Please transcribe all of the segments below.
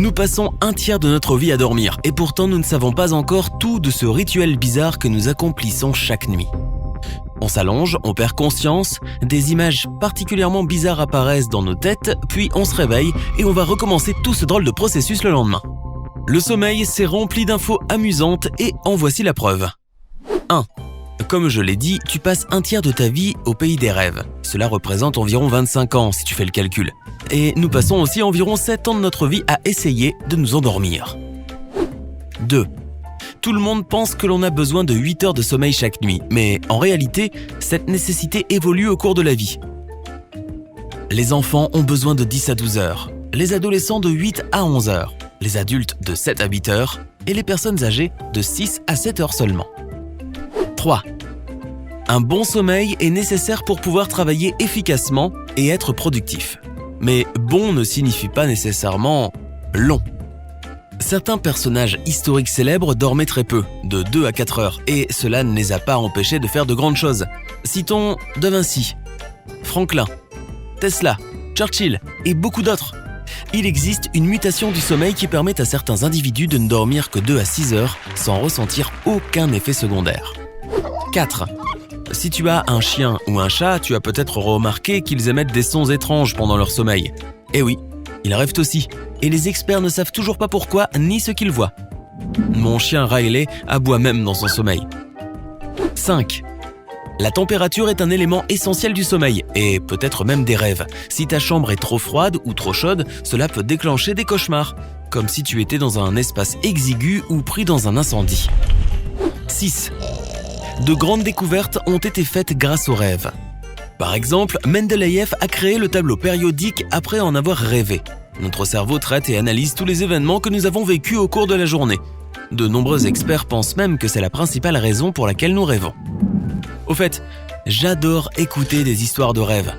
Nous passons un tiers de notre vie à dormir et pourtant nous ne savons pas encore tout de ce rituel bizarre que nous accomplissons chaque nuit. On s'allonge, on perd conscience, des images particulièrement bizarres apparaissent dans nos têtes, puis on se réveille et on va recommencer tout ce drôle de processus le lendemain. Le sommeil, c'est rempli d'infos amusantes et en voici la preuve. 1. Comme je l'ai dit, tu passes un tiers de ta vie au pays des rêves. Cela représente environ 25 ans si tu fais le calcul. Et nous passons aussi environ 7 ans de notre vie à essayer de nous endormir. 2. Tout le monde pense que l'on a besoin de 8 heures de sommeil chaque nuit, mais en réalité, cette nécessité évolue au cours de la vie. Les enfants ont besoin de 10 à 12 heures, les adolescents de 8 à 11 heures, les adultes de 7 à 8 heures et les personnes âgées de 6 à 7 heures seulement. 3. Un bon sommeil est nécessaire pour pouvoir travailler efficacement et être productif. Mais bon ne signifie pas nécessairement long. Certains personnages historiques célèbres dormaient très peu, de 2 à 4 heures, et cela ne les a pas empêchés de faire de grandes choses. Citons De Vinci, Franklin, Tesla, Churchill et beaucoup d'autres. Il existe une mutation du sommeil qui permet à certains individus de ne dormir que 2 à 6 heures sans ressentir aucun effet secondaire. 4. Si tu as un chien ou un chat, tu as peut-être remarqué qu'ils émettent des sons étranges pendant leur sommeil. Eh oui, ils rêvent aussi, et les experts ne savent toujours pas pourquoi ni ce qu'ils voient. Mon chien Riley aboie même dans son sommeil. 5. La température est un élément essentiel du sommeil, et peut-être même des rêves. Si ta chambre est trop froide ou trop chaude, cela peut déclencher des cauchemars, comme si tu étais dans un espace exigu ou pris dans un incendie. 6. De grandes découvertes ont été faites grâce aux rêves. Par exemple, Mendeleïev a créé le tableau périodique après en avoir rêvé. Notre cerveau traite et analyse tous les événements que nous avons vécus au cours de la journée. De nombreux experts pensent même que c'est la principale raison pour laquelle nous rêvons. Au fait, j'adore écouter des histoires de rêves.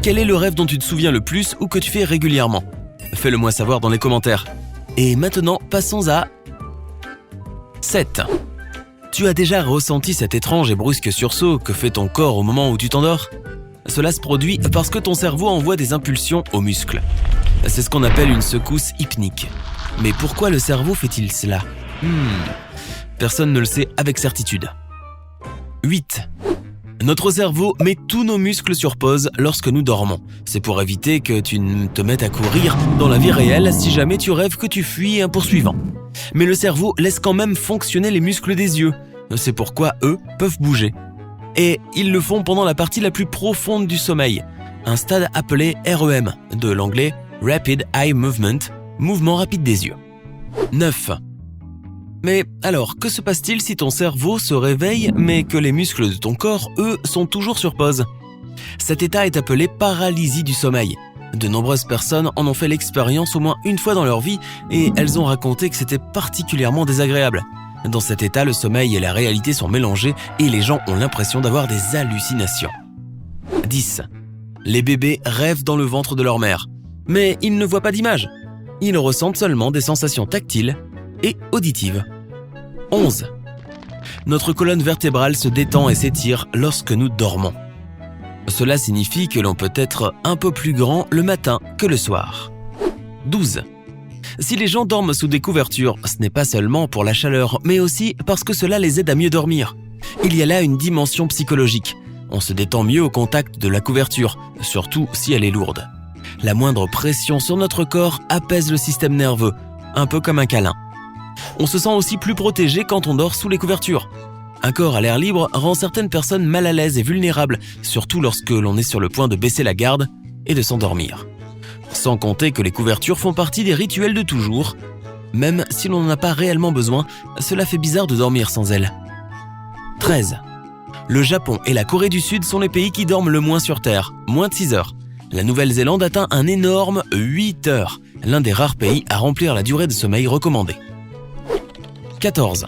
Quel est le rêve dont tu te souviens le plus ou que tu fais régulièrement ? Fais-le moi savoir dans les commentaires. Et maintenant, passons à 7. Tu as déjà ressenti cet étrange et brusque sursaut que fait ton corps au moment où tu t'endors ? Cela se produit parce que ton cerveau envoie des impulsions aux muscles. C'est ce qu'on appelle une secousse hypnique. Mais pourquoi le cerveau fait-il cela ? Personne ne le sait avec certitude. 8. Notre cerveau met tous nos muscles sur pause lorsque nous dormons. C'est pour éviter que tu ne te mettes à courir dans la vie réelle si jamais tu rêves que tu fuis un poursuivant. Mais le cerveau laisse quand même fonctionner les muscles des yeux. C'est pourquoi eux peuvent bouger. Et ils le font pendant la partie la plus profonde du sommeil, un stade appelé REM, de l'anglais Rapid Eye Movement, mouvement rapide des yeux. 9. Mais alors, que se passe-t-il si ton cerveau se réveille mais que les muscles de ton corps, eux, sont toujours sur pause ? Cet état est appelé paralysie du sommeil. De nombreuses personnes en ont fait l'expérience au moins une fois dans leur vie et elles ont raconté que c'était particulièrement désagréable. Dans cet état, le sommeil et la réalité sont mélangés et les gens ont l'impression d'avoir des hallucinations. 10. Les bébés rêvent dans le ventre de leur mère, mais ils ne voient pas d'image. Ils ressentent seulement des sensations tactiles et auditives. 11. Notre colonne vertébrale se détend et s'étire lorsque nous dormons. Cela signifie que l'on peut être un peu plus grand le matin que le soir. 12. Si les gens dorment sous des couvertures, ce n'est pas seulement pour la chaleur, mais aussi parce que cela les aide à mieux dormir. Il y a là une dimension psychologique. On se détend mieux au contact de la couverture, surtout si elle est lourde. La moindre pression sur notre corps apaise le système nerveux, un peu comme un câlin. On se sent aussi plus protégé quand on dort sous les couvertures. Un corps à l'air libre rend certaines personnes mal à l'aise et vulnérables, surtout lorsque l'on est sur le point de baisser la garde et de s'endormir. Sans compter que les couvertures font partie des rituels de toujours. Même si l'on n'en a pas réellement besoin, cela fait bizarre de dormir sans elles. 13. Le Japon et la Corée du Sud sont les pays qui dorment le moins sur Terre, moins de 6 heures. La Nouvelle-Zélande atteint un énorme 8 heures, l'un des rares pays à remplir la durée de sommeil recommandée. 14.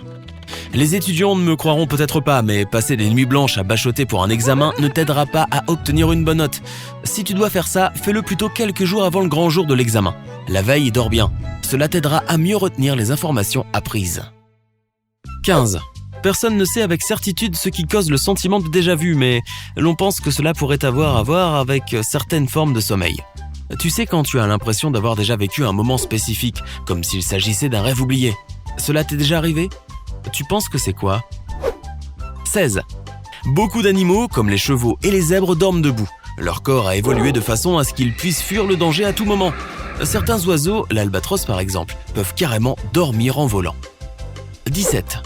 Les étudiants ne me croiront peut-être pas, mais passer des nuits blanches à bachoter pour un examen ne t'aidera pas à obtenir une bonne note. Si tu dois faire ça, fais-le plutôt quelques jours avant le grand jour de l'examen. La veille, dors bien. Cela t'aidera à mieux retenir les informations apprises. 15. Personne ne sait avec certitude ce qui cause le sentiment de déjà-vu, mais l'on pense que cela pourrait avoir à voir avec certaines formes de sommeil. Tu sais quand tu as l'impression d'avoir déjà vécu un moment spécifique, comme s'il s'agissait d'un rêve oublié. Cela t'est déjà arrivé? Tu penses que c'est quoi? 16. Beaucoup d'animaux, comme les chevaux et les zèbres, dorment debout. Leur corps a évolué de façon à ce qu'ils puissent fuir le danger à tout moment. Certains oiseaux, l'albatros par exemple, peuvent carrément dormir en volant. 17.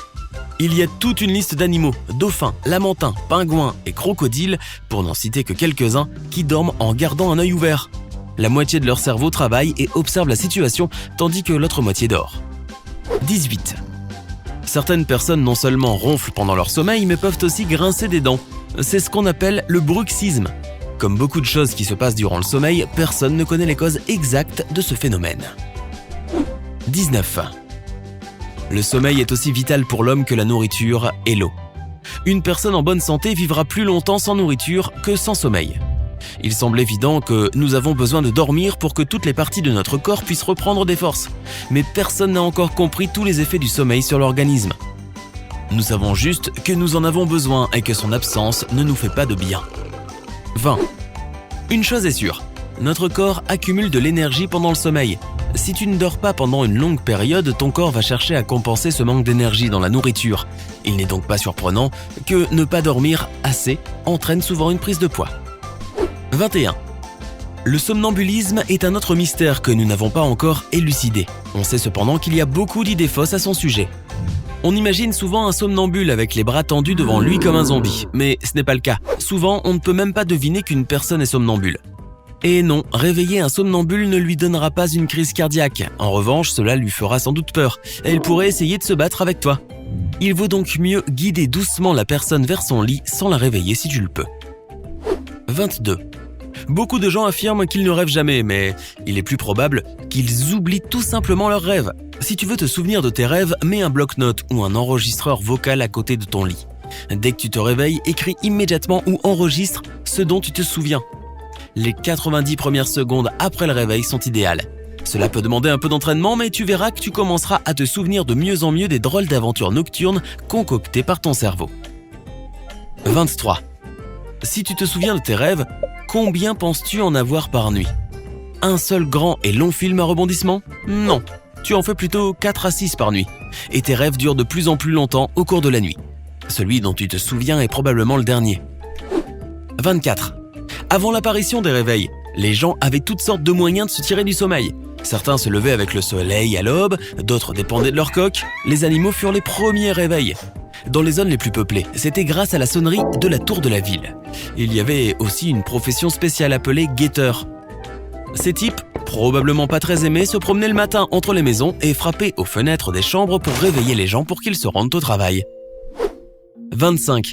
Il y a toute une liste d'animaux, dauphins, lamantins, pingouins et crocodiles, pour n'en citer que quelques-uns, qui dorment en gardant un œil ouvert. La moitié de leur cerveau travaille et observe la situation, tandis que l'autre moitié dort. 18. Certaines personnes non seulement ronflent pendant leur sommeil, mais peuvent aussi grincer des dents. C'est ce qu'on appelle le bruxisme. Comme beaucoup de choses qui se passent durant le sommeil, personne ne connaît les causes exactes de ce phénomène. 19. Le sommeil est aussi vital pour l'homme que la nourriture et l'eau. Une personne en bonne santé vivra plus longtemps sans nourriture que sans sommeil. Il semble évident que nous avons besoin de dormir pour que toutes les parties de notre corps puissent reprendre des forces. Mais personne n'a encore compris tous les effets du sommeil sur l'organisme. Nous savons juste que nous en avons besoin et que son absence ne nous fait pas de bien. 20. Une chose est sûre, notre corps accumule de l'énergie pendant le sommeil. Si tu ne dors pas pendant une longue période, ton corps va chercher à compenser ce manque d'énergie dans la nourriture. Il n'est donc pas surprenant que ne pas dormir assez entraîne souvent une prise de poids. 21. Le somnambulisme est un autre mystère que nous n'avons pas encore élucidé. On sait cependant qu'il y a beaucoup d'idées fausses à son sujet. On imagine souvent un somnambule avec les bras tendus devant lui comme un zombie, mais ce n'est pas le cas. Souvent, on ne peut même pas deviner qu'une personne est somnambule. Et non, réveiller un somnambule ne lui donnera pas une crise cardiaque. En revanche, cela lui fera sans doute peur, et il pourrait essayer de se battre avec toi. Il vaut donc mieux guider doucement la personne vers son lit sans la réveiller si tu le peux. 22. Beaucoup de gens affirment qu'ils ne rêvent jamais, mais il est plus probable qu'ils oublient tout simplement leurs rêves. Si tu veux te souvenir de tes rêves, mets un bloc-notes ou un enregistreur vocal à côté de ton lit. Dès que tu te réveilles, écris immédiatement ou enregistre ce dont tu te souviens. Les 90 premières secondes après le réveil sont idéales. Cela peut demander un peu d'entraînement, mais tu verras que tu commenceras à te souvenir de mieux en mieux des drôles d'aventures nocturnes concoctées par ton cerveau. 23. Si tu te souviens de tes rêves, combien penses-tu en avoir par nuit? Un seul grand et long film à rebondissement? Non, tu en fais plutôt 4 à 6 par nuit. Et tes rêves durent de plus en plus longtemps au cours de la nuit. Celui dont tu te souviens est probablement le dernier. 24. Avant l'apparition des réveils, les gens avaient toutes sortes de moyens de se tirer du sommeil. Certains se levaient avec le soleil à l'aube, d'autres dépendaient de leur coq. Les animaux furent les premiers réveils. Dans les zones les plus peuplées, c'était grâce à la sonnerie de la tour de la ville. Il y avait aussi une profession spéciale appelée guetteur. Ces types, probablement pas très aimés, se promenaient le matin entre les maisons et frappaient aux fenêtres des chambres pour réveiller les gens pour qu'ils se rendent au travail. 25.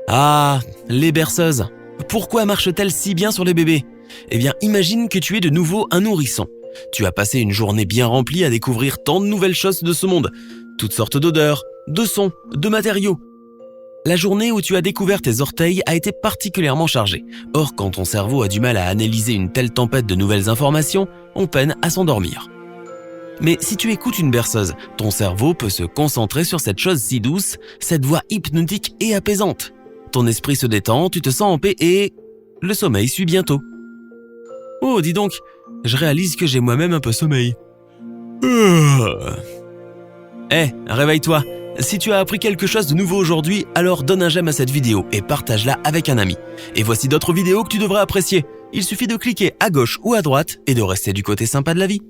Ah, les berceuses. Pourquoi marchent-elles si bien sur les bébés? Eh bien, imagine que tu es de nouveau un nourrisson. Tu as passé une journée bien remplie à découvrir tant de nouvelles choses de ce monde. Toutes sortes d'odeurs, de sons, de matériaux. La journée où tu as découvert tes orteils a été particulièrement chargée. Or, quand ton cerveau a du mal à analyser une telle tempête de nouvelles informations, on peine à s'endormir. Mais si tu écoutes une berceuse, ton cerveau peut se concentrer sur cette chose si douce, cette voix hypnotique et apaisante. Ton esprit se détend, tu te sens en paix et le sommeil suit bientôt. Oh, dis donc, je réalise que j'ai moi-même un peu sommeil. Réveille-toi. Si tu as appris quelque chose de nouveau aujourd'hui, alors donne un j'aime à cette vidéo et partage-la avec un ami. Et voici d'autres vidéos que tu devrais apprécier. Il suffit de cliquer à gauche ou à droite et de rester du côté sympa de la vie.